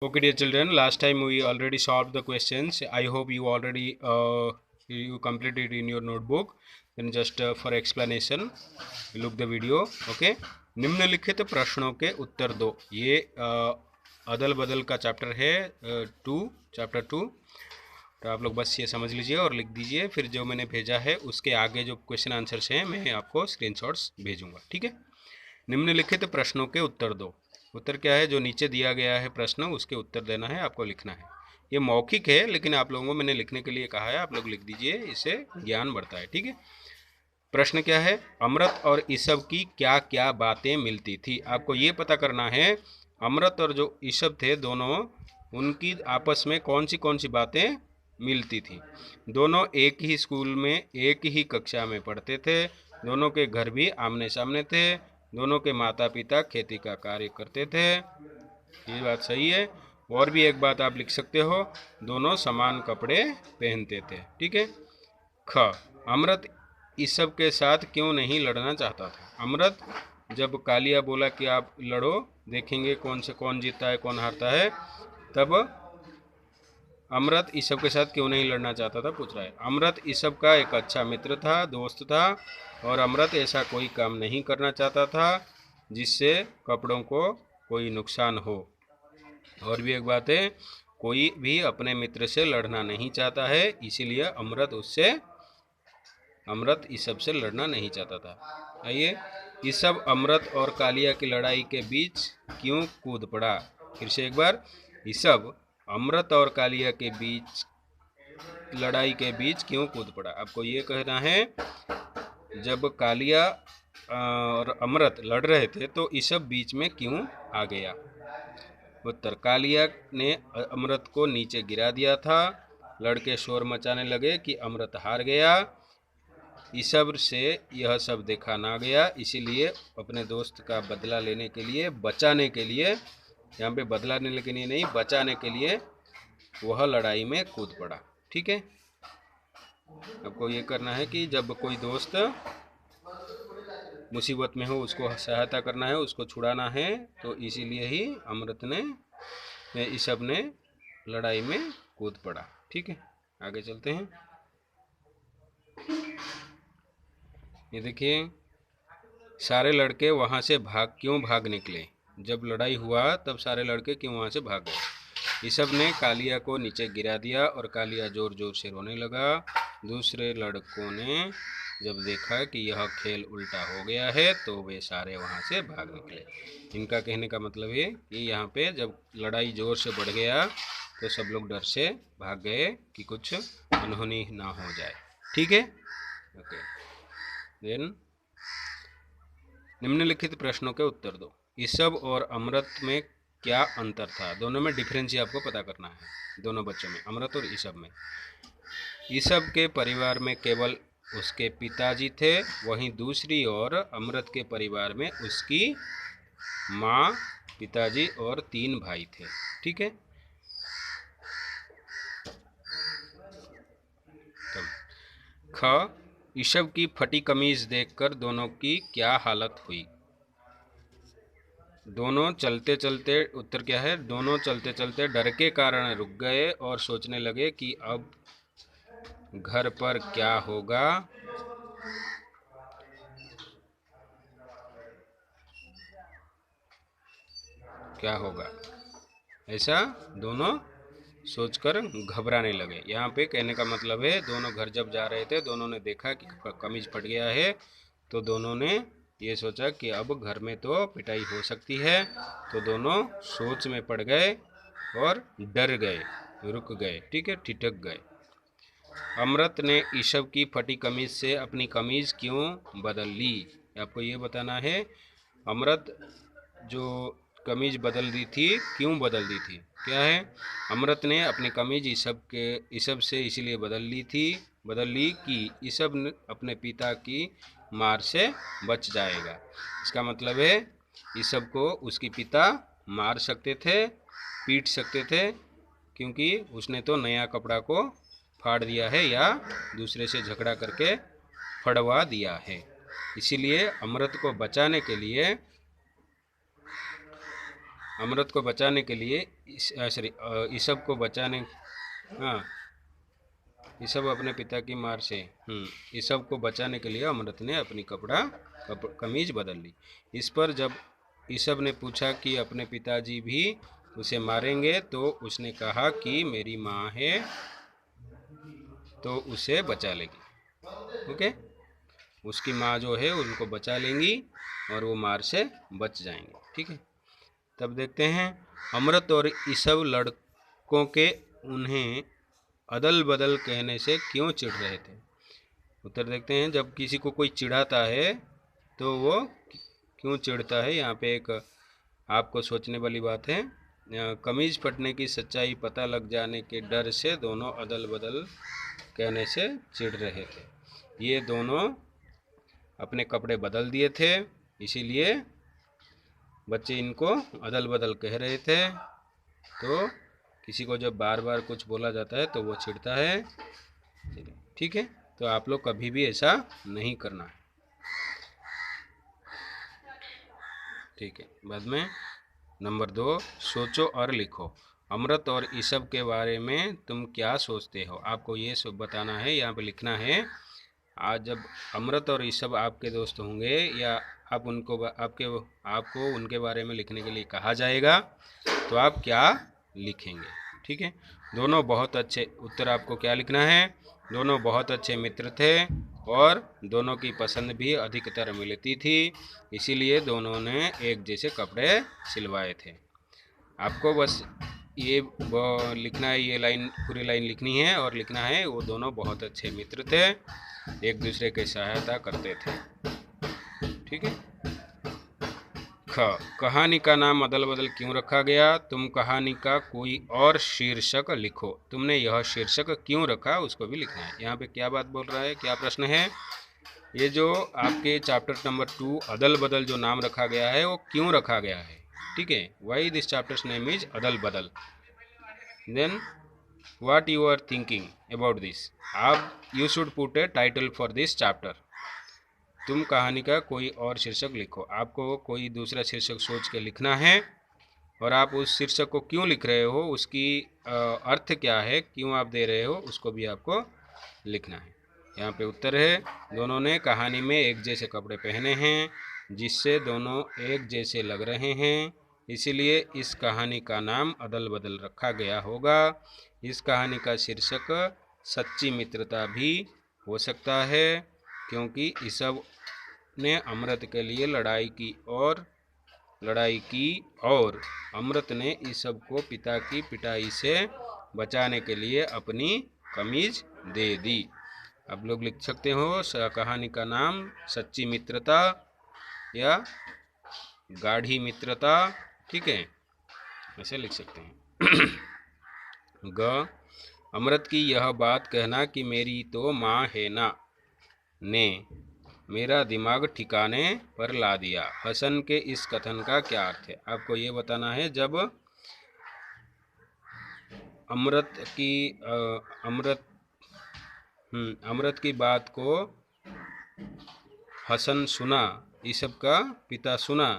Okay, dear children, last time we already solved the questions. I hope you already you completed in your notebook. Then just for explanation, look the video. Okay. निम्नलिखित प्रश्नों के उत्तर दो। ये अदल बदल का chapter है chapter 2। तो आप लोग बस ये समझ लीजिए और लिख दीजिए। फिर जो मैंने भेजा है उसके आगे जो क्वेश्चन आंसर्स हैं मैं आपको स्क्रीनशॉट्स भेजूंगा। ठीक है। निम्नलिखित प्रश्नों के उत्तर दो। उत्तर क्या है? जो नीचे दिया गया है प्रश्न उसके उत्तर देना है, आपको लिखना है। ये मौखिक है लेकिन आप लोगों को मैंने लिखने के लिए कहा है, आप लोग लिख दीजिए, इससे ज्ञान बढ़ता है। ठीक है। प्रश्न क्या है? अमृत और ईसब की क्या क्या बातें मिलती थी। आपको ये पता करना है अमृत और जो ईसब थे दोनों, उनकी आपस में कौन सी बातें मिलती थी। दोनों एक ही स्कूल में एक ही कक्षा में पढ़ते थे, दोनों के घर भी आमने सामने थे, दोनों के माता पिता खेती का कार्य करते थे। ये बात सही है। और भी एक बात आप लिख सकते हो, दोनों समान कपड़े पहनते थे। ठीक है। ख, अमृत इस सब के साथ क्यों नहीं लड़ना चाहता था। अमृत जब कालिया बोला कि आप लड़ो, देखेंगे कौन से कौन जीतता है कौन हारता है, तब अमृत इस सब के साथ क्यों नहीं लड़ना चाहता था पूछ रहा है। अमृत इस सब का एक अच्छा मित्र था, दोस्त था, और अमृत ऐसा कोई काम नहीं करना चाहता था जिससे कपड़ों को कोई नुकसान हो। और भी एक बात है, कोई भी अपने मित्र से लड़ना नहीं चाहता है, इसीलिए अमृत इस सब से लड़ना नहीं चाहता था। आइए, इस सब अमृत और कालिया की लड़ाई के बीच क्यों कूद पड़ा। फिर से एक बार, इस सब अमृत और कालिया के बीच लड़ाई के बीच क्यों कूद पड़ा। आपको ये कहना है जब कालिया और अमृत लड़ रहे थे तो इस सब बीच में क्यों आ गया। उत्तर, कालिया ने अमृत को नीचे गिरा दिया था। लड़के शोर मचाने लगे कि अमृत हार गया। ईसब से यह सब देखा ना गया, इसीलिए अपने दोस्त का बदला लेने के लिए, बचाने के लिए, यहाँ पे बदला लेने के लिए नहीं, बचाने के लिए वह लड़ाई में कूद पड़ा। ठीक है। आपको ये करना है कि जब कोई दोस्त मुसीबत में हो उसको सहायता करना है, उसको छुड़ाना है, तो इसीलिए ही अमृत ने ईसब ने लड़ाई में कूद पड़ा। ठीक है, आगे चलते हैं। ये देखिए, सारे लड़के वहाँ से क्यों भाग निकले। जब लड़ाई हुआ तब सारे लड़के क्यों वहाँ से भाग गए। ईसब ने कालिया को नीचे गिरा दिया और कालिया जोर जोर से रोने लगा। दूसरे लड़कों ने जब देखा कि यह खेल उल्टा हो गया है तो वे सारे वहाँ से भाग निकले। इनका कहने का मतलब है कि यहाँ पे जब लड़ाई जोर से बढ़ गया तो सब लोग डर से भाग गए कि कुछ अनहोनी ना हो जाए। ठीक है। ओके, देन निम्नलिखित प्रश्नों के उत्तर दो। ईसब और अमृत में क्या अंतर था। दोनों में डिफरेंस ही आपको पता करना है, दोनों बच्चों में, अमृत और ईसब में। ईसब के परिवार में केवल उसके पिताजी थे, वहीं दूसरी ओर अमृत के परिवार में उसकी माँ, पिताजी और 3 भाई थे। ठीक है। ख, ईसब की फटी कमीज देखकर दोनों की क्या हालत हुई। दोनों चलते चलते, उत्तर क्या है? दोनों चलते चलते डर के कारण रुक गए और सोचने लगे कि अब घर पर क्या होगा। क्या होगा, ऐसा दोनों सोचकर घबराने लगे। यहाँ पे कहने का मतलब है दोनों घर जब जा रहे थे, दोनों ने देखा कि कमीज फट गया है, तो दोनों ने ये सोचा कि अब घर में तो पिटाई हो सकती है, तो दोनों सोच में पड़ गए और डर गए, रुक गए। ठीक है, ठिठक गए। अमृत ने ईसब की फटी कमीज से अपनी कमीज क्यों बदल ली। आपको ये बताना है अमृत जो कमीज बदल दी थी क्यों बदल दी थी। क्या है? अमृत ने अपनी कमीज ईसब से इसीलिए बदल ली कि ईसब अपने पिता की मार से बच जाएगा। इसका मतलब है ईसब को उसकी पिता मार सकते थे, पीट सकते थे, क्योंकि उसने तो नया कपड़ा को फाड़ दिया है या दूसरे से झगड़ा करके फड़वा दिया है। इसीलिए अमृत को बचाने के लिए अमृत को बचाने के लिए ईसब को बचाने, हाँ, ईसब अपने पिता की मार से, ईसब को बचाने के लिए अमृत ने अपनी कमीज बदल ली। इस पर जब ईसब ने पूछा कि अपने पिताजी भी उसे मारेंगे, तो उसने कहा कि मेरी माँ है तो उसे बचा लेगी। ओके, उसकी माँ जो है उनको बचा लेंगी और वो मार से बच जाएंगे। ठीक है, तब देखते हैं अमृत और ईसब लड़कों के उन्हें अदल बदल कहने से क्यों चिढ़ रहे थे। उत्तर देखते हैं, जब किसी को कोई चिढ़ाता है तो वो क्यों चिढ़ता है। यहाँ पे एक आपको सोचने वाली बात है। कमीज फटने की सच्चाई पता लग जाने के डर से दोनों अदल बदल कहने से चिढ़ रहे थे। ये दोनों अपने कपड़े बदल दिए थे, इसीलिए बच्चे इनको अदल बदल कह रहे थे। तो किसी को जब बार बार कुछ बोला जाता है तो वो चिढ़ता है। ठीक है, तो आप लोग कभी भी ऐसा नहीं करना। ठीक है, बाद में नंबर 2, सोचो और लिखो। अमृत और ईसब के बारे में तुम क्या सोचते हो। आपको ये सब बताना है, यहाँ पे लिखना है। आज जब अमृत और ईसब आपके दोस्त होंगे या आपको उनके बारे में लिखने के लिए कहा जाएगा, तो आप क्या लिखेंगे। ठीक है, दोनों बहुत अच्छे, उत्तर आपको क्या लिखना है, दोनों बहुत अच्छे मित्र थे और दोनों की पसंद भी अधिकतर मिलती थी, इसीलिए दोनों ने एक जैसे कपड़े सिलवाए थे। आपको बस ये लिखना है, ये लाइन पूरी लाइन लिखनी है और लिखना है वो दोनों बहुत अच्छे मित्र थे, एक दूसरे की सहायता करते थे। ठीक है। कहानी का नाम अदल बदल क्यों रखा गया। तुम कहानी का कोई और शीर्षक लिखो। तुमने यह शीर्षक क्यों रखा उसको भी लिखना है। यहाँ पे क्या बात बोल रहा है, क्या प्रश्न है। ये जो आपके चैप्टर नंबर 2 अदल बदल जो नाम रखा गया है वो क्यों रखा गया है। ठीक है, why this chapters name is अदल बदल। Then what you are thinking about this. आप you should put a title for this chapter. तुम कहानी का कोई और शीर्षक लिखो। आपको कोई दूसरा शीर्षक सोच के लिखना है और आप उस शीर्षक को क्यों लिख रहे हो, उसकी अर्थ क्या है, क्यों आप दे रहे हो, उसको भी आपको लिखना है। यहाँ पे उत्तर है, दोनों ने कहानी में एक जैसे कपड़े पहने हैं जिससे दोनों एक जैसे लग रहे हैं, इसीलिए इस कहानी का नाम अदल बदल रखा गया होगा। इस कहानी का शीर्षक सच्ची मित्रता भी हो सकता है, क्योंकि ईसब ने अमृत के लिए लड़ाई की और अमृत ने ईसब को पिता की पिटाई से बचाने के लिए अपनी कमीज दे दी। आप लोग लिख सकते हो कहानी का नाम सच्ची मित्रता या गाढ़ी मित्रता। ठीक है, ऐसे लिख सकते हैं। ग अमृत की यह बात कहना कि मेरी तो माँ है ना ने मेरा दिमाग ठिकाने पर ला दिया। हसन के इस कथन का क्या अर्थ है। आपको ये बताना है, जब अमृत की बात को हसन सुना, ईसब का पिता सुना,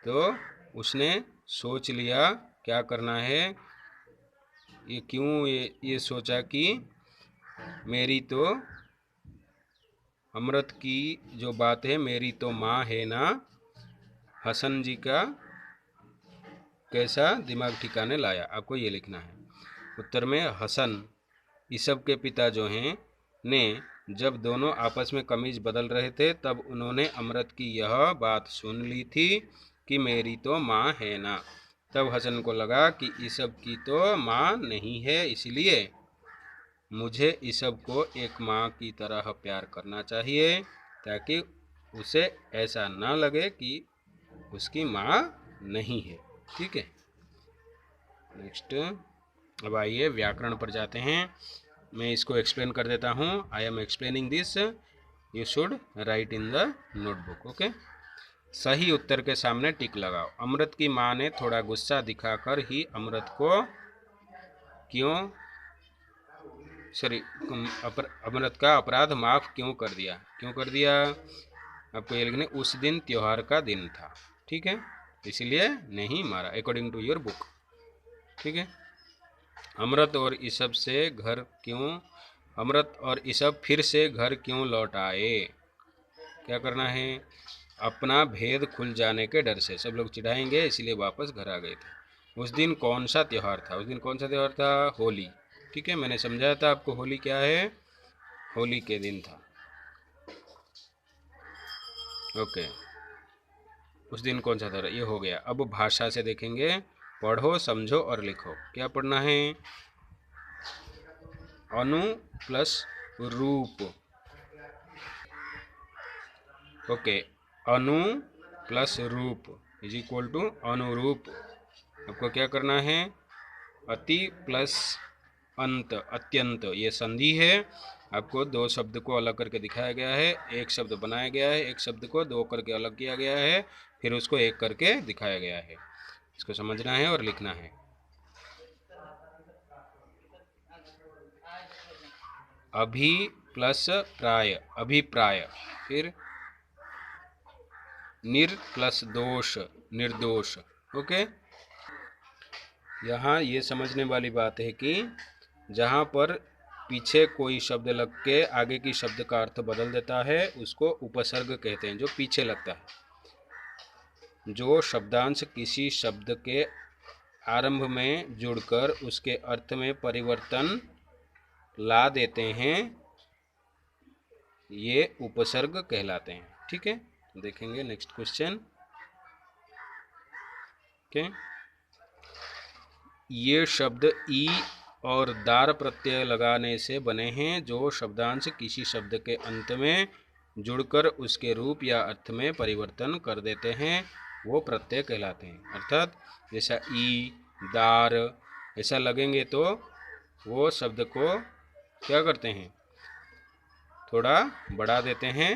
तो उसने सोच लिया क्या करना है। ये क्यों ये सोचा कि मेरी तो अमृत की जो बात है, मेरी तो माँ है ना, हसन जी का कैसा दिमाग ठिकाने लाया। आपको ये लिखना है। उत्तर में हसन ईसब के पिता जो हैं ने जब दोनों आपस में कमीज बदल रहे थे, तब उन्होंने अमृत की यह बात सुन ली थी कि मेरी तो माँ है ना। तब हसन को लगा कि ईसब की तो माँ नहीं है, इसलिए मुझे ईसब को एक माँ की तरह प्यार करना चाहिए, ताकि उसे ऐसा ना लगे कि उसकी माँ नहीं है। ठीक है, नेक्स्ट। अब आइए व्याकरण पर जाते हैं। मैं इसको एक्सप्लेन कर देता हूँ। I am explaining this, you should write in the notebook. Okay, सही उत्तर के सामने टिक लगाओ। अमृत की माँ ने थोड़ा गुस्सा दिखाकर ही अमृत को अमृत का अपराध माफ क्यों कर दिया। आपको ये लिखना, उस दिन त्योहार का दिन था। ठीक है, इसीलिए नहीं मारा, अकॉर्डिंग टू योर बुक। ठीक है। अमृत और ईसब से घर क्यों, अमृत और ईसब फिर से घर क्यों लौट आए? क्या करना है? अपना भेद खुल जाने के डर से, सब लोग चिढ़ाएंगे इसलिए वापस घर आ गए थे। उस दिन कौन सा त्यौहार था? उस दिन कौन सा त्यौहार था? होली। ठीक है, मैंने समझाया था आपको होली क्या है, होली के दिन था। ओके, उस दिन कौन सा था, ये हो गया। अब भाषा से देखेंगे, पढ़ो, समझो और लिखो। क्या पढ़ना है? अनु प्लस रूप। ओके, अनु प्लस रूप इज इक्वल टू अनुरूप। आपको क्या करना है? अति प्लस अंत, अत्यंत, ये संधि है। आपको दो शब्द को अलग करके दिखाया गया है, एक शब्द बनाया गया है, एक शब्द को दो करके अलग किया गया है, फिर उसको एक करके दिखाया गया है। इसको समझना है और लिखना है। अभि प्लस प्राय, अभिप्राय। फिर निर प्लस दोष, निर्दोष। ओके, यहाँ ये समझने वाली बात है कि जहाँ पर पीछे कोई शब्द लग के आगे की शब्द का अर्थ बदल देता है उसको उपसर्ग कहते हैं, जो पीछे लगता है। जो शब्दांश किसी शब्द के आरंभ में जुड़कर उसके अर्थ में परिवर्तन ला देते हैं, ये उपसर्ग कहलाते हैं। ठीक है, देखेंगे नेक्स्ट क्वेश्चन। ओके, ये शब्द ई और दार प्रत्यय लगाने से बने हैं। जो शब्दांश किसी शब्द के अंत में जुड़कर उसके रूप या अर्थ में परिवर्तन कर देते हैं वो प्रत्यय कहलाते हैं। अर्थात जैसा ई, दार ऐसा लगेंगे तो वो शब्द को क्या करते हैं, थोड़ा बढ़ा देते हैं।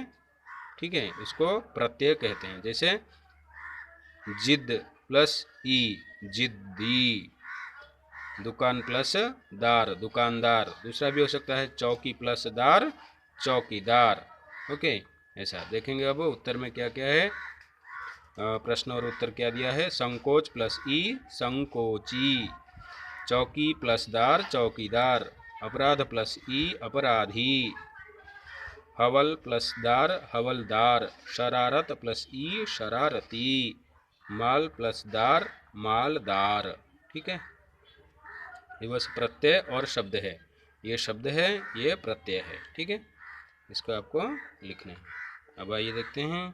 ठीक है, इसको प्रत्यय कहते हैं। जैसे जिद प्लस ई, जिद्दी। दुकान प्लस दार, दुकानदार। दूसरा भी हो सकता है चौकी प्लस दार, चौकीदार। ओके, ऐसा देखेंगे। अब उत्तर में क्या क्या है, प्रश्न और उत्तर क्या दिया है। संकोच प्लस ई, संकोची। चौकी प्लस दार, चौकीदार। अपराध प्लस ई, अपराधी। हवल प्लस दार, हवलदार। शरारत प्लस ई, शरारती। माल प्लस दार, मालदार। ठीक है, ये बस प्रत्यय और शब्द है। ये शब्द है, ये प्रत्यय है। ठीक है, इसको आपको लिखना है। अब आइए देखते हैं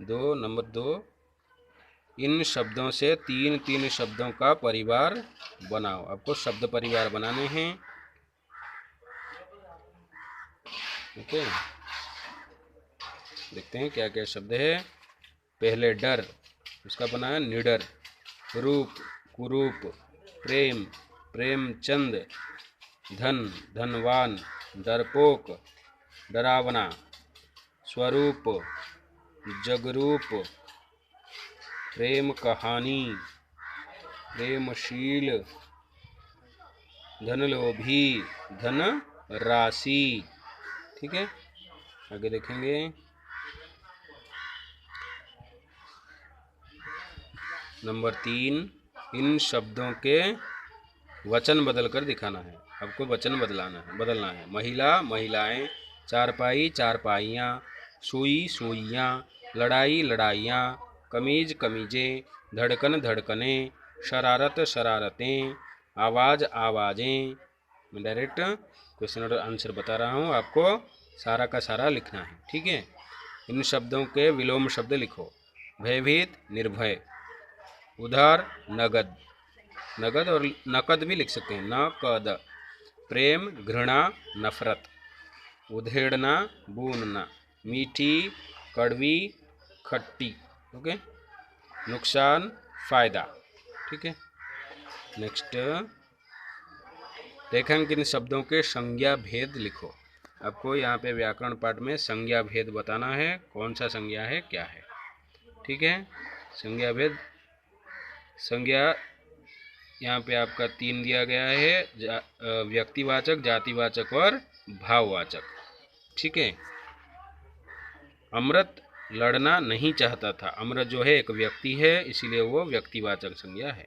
नंबर 2। इन शब्दों से तीन तीन शब्दों का परिवार बनाओ। आपको शब्द परिवार बनाने हैं। ओके, देखते हैं क्या क्या शब्द है। पहले डर, उसका बनाया निडर। रूप, कुरूप। प्रेम, प्रेमचंद। धन, धनवान। डरपोक, डरावना। स्वरूप, जगरूप। प्रेम कहानी, प्रेमशील। धनलोभी, धन राशि। ठीक है, आगे देखेंगे। नंबर 3, इन शब्दों के वचन बदलकर दिखाना है। आपको वचन बदलना है। महिला, महिलाएं। चारपाई, चारपाइयाँ। सुई, सुइयाँ। लड़ाई, लड़ाइयाँ। कमीज, कमीजें। धड़कन, धड़कनें। शरारत, शरारतें। आवाज़, आवाज़ें। मैं डायरेक्ट क्वेश्चन और आंसर बता रहा हूँ, आपको सारा का सारा लिखना है। ठीक है, इन शब्दों के विलोम शब्द लिखो। भयभीत, निर्भय। उधार, नगद। नगद और नकद भी लिख सकते हैं, नकद। प्रेम, घृणा, नफरत। उधेड़ना, बूनना। मीठी, कड़वी, खट्टी। ओके, नुकसान, फायदा। ठीक है, नेक्स्ट। रेखांकित शब्दों के संज्ञा भेद लिखो। आपको यहाँ पे व्याकरण पाठ में संज्ञा भेद बताना है, कौन सा संज्ञा है, क्या है। ठीक है, संज्ञा भेद। संज्ञा यहाँ पे आपका 3 दिया गया है, व्यक्तिवाचक, जातिवाचक और भाववाचक। ठीक है, अमृत लड़ना नहीं चाहता था। अमृत जो है एक व्यक्ति है, इसीलिए वो व्यक्तिवाचक संज्ञा है।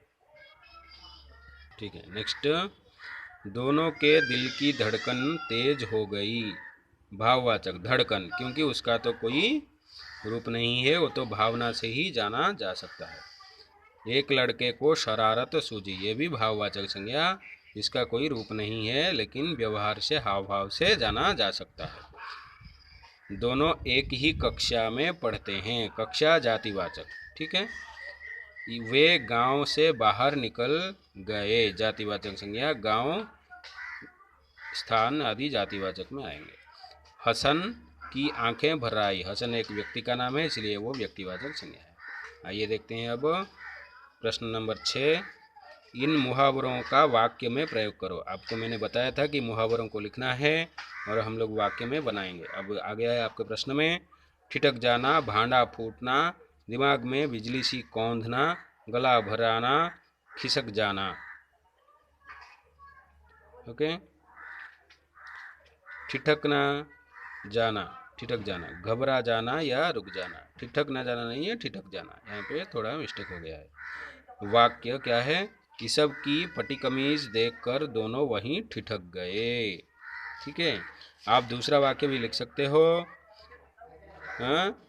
ठीक है, नेक्स्ट, दोनों के दिल की धड़कन तेज हो गई। भाववाचक धड़कन, क्योंकि उसका तो कोई रूप नहीं है, वो तो भावना से ही जाना जा सकता है। एक लड़के को शरारत सूझी, ये भी भाववाचक संज्ञा, इसका कोई रूप नहीं है लेकिन व्यवहार से, हाव भाव से जाना जा सकता है। दोनों एक ही कक्षा में पढ़ते हैं, कक्षा जातिवाचक। ठीक है, वे गांव से बाहर निकल गए, जातिवाचक संज्ञा, गांव, स्थान आदि जातिवाचक में आएंगे। हसन की आंखें भर आई, हसन एक व्यक्ति का नाम है, इसलिए वो व्यक्तिवाचक संज्ञा है। आइए देखते हैं अब प्रश्न नंबर 6, इन मुहावरों का वाक्य में प्रयोग करो। आपको मैंने बताया था कि मुहावरों को लिखना है और हम लोग वाक्य में बनाएंगे। अब आ गया है आपके प्रश्न में, ठिठक जाना, भांडा फूटना, दिमाग में बिजली सी कौंधना, गला भराना, खिसक जाना। ओके, ठिठकना जाना, ठिठक जाना, घबरा जाना या रुक जाना। ठिठक ना जाना नहीं है, ठिठक जाना, यहाँ पे थोड़ा मिस्टेक हो गया है। वाक्य क्या है, ईसब की फटी कमीज देखकर दोनों वहीं ठिठक गए। ठीक है, आप दूसरा वाक्य भी लिख सकते हो। हाँ,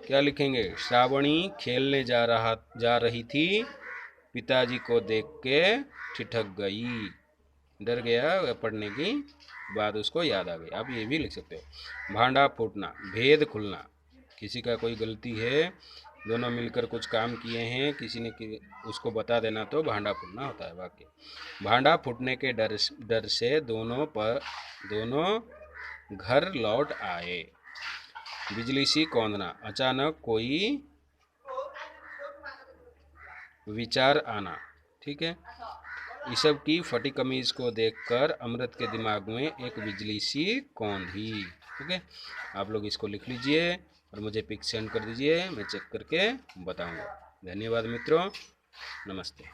क्या लिखेंगे, श्रावणी खेलने जा रही थी, पिताजी को देख के ठिठक गई, डर गया पढ़ने की बाद उसको याद आ गई। आप ये भी लिख सकते हो। भांडा फूटना, भेद खुलना, किसी का कोई गलती है, दोनों मिलकर कुछ काम किए हैं, किसी ने उसको बता देना तो भांडा फूटना होता है वाक्य। भांडा फूटने के डर से दोनों घर लौट आए। बिजली सी कौंधना, अचानक कोई विचार आना। ठीक है, ईसब की फटी कमीज को देखकर अमृत के दिमाग में एक बिजली सी कौंधी। ठीक है, आप लोग इसको लिख लीजिए और मुझे पिक सेंड कर दीजिए, मैं चेक करके बताऊंगा। धन्यवाद मित्रों, नमस्ते।